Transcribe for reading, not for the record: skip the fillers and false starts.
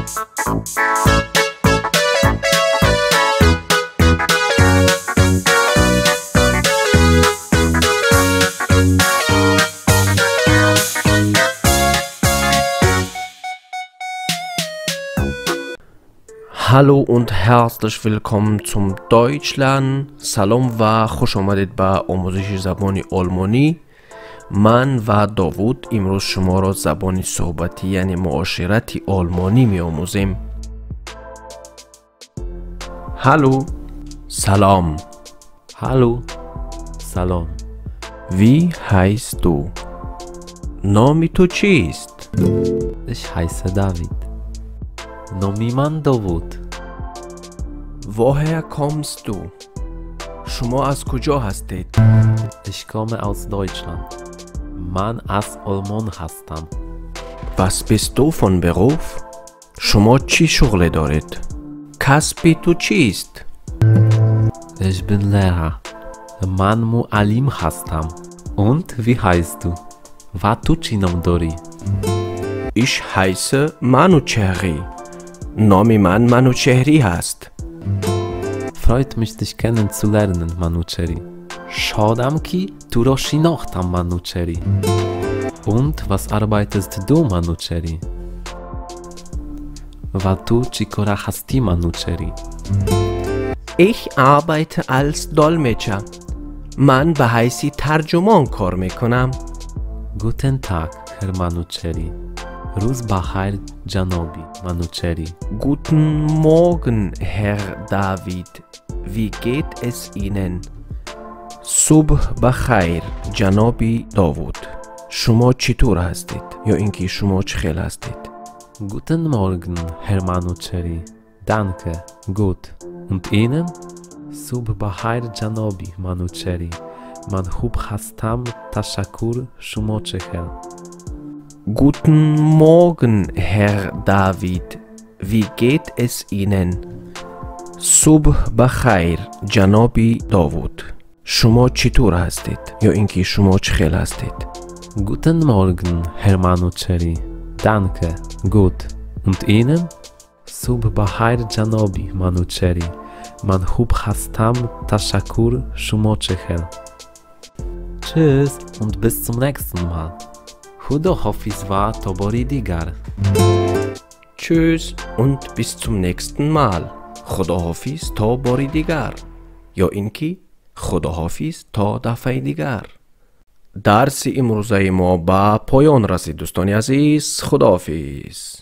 Hallo und herzlich willkommen zum Deutschlernen. سلام و خوش آمدید به آموزش زبان آلمانی. من و داوود امروز شما را زبان صحبتی یعنی معاشرتی آلمانی می آموزیم. Hallo. سلام. Hallo, Salam. Wie heißt du? نام تو چیست؟ Ich heiße David. نامی من داوود. Woher kommst du? شما از کجا هستید؟ Ich komme aus Deutschland. من از آلمان هستم. Was bist du von Beruf? شما چی شغل دارید؟ کسب تو چیست؟ Ich bin Lehrer. من معلم هستم. Und wie heißt du? و تو چی نام داری؟ Ich heiße Manuchehri. نام من منوچهری هست. Freut mich dich kennenzulernen, Manuchehri. شادم که تو را شناختم, Manuchehri. Und was arbeitest du, Manuchehri? و تو چی کار هستی, Manuchehri? Ich arbeite als Dolmetscher. من به حیث ترجمان کار میکنم. Guten Tag, Herr Manuchehri. روز بخیر جنابی Manuchehri. Guten Morgen, Herr David. Wie geht es Ihnen? صبح بخیر جنابی داوود. شما چطور هستید؟ یا اینکه شما چه خیل هستید؟ Guten Morgen, Herr Manuchehri. Danke, gut. Und Ihnen? صبح بخیر جنابی Manuchehri. من خوب هستم, تشکر. شما چه خیل؟ Guten Morgen, Herr David. Wie geht es Ihnen? صبح بخیر جنابی داوود. شما چطور هستید؟ یا اینکه شما چه خیل هستید؟ Guten Morgen, Herr Manuchehri. Danke, gut. Und Ihnen? صبح بخیر جنابی Manuchehri. من خوب هستم, تشکر. شما چه خیل؟ Tschüss und bis zum nächsten Mal. خداحافظ و تا باری دیگر. Tschüss und bis zum nächsten Mal. خداحافظ تا باری دیگر. یا اینکه خداحافظ تا دفعه دیگر. درس امروزه ما به پایان رسید دوستان عزیز. خداحافظ.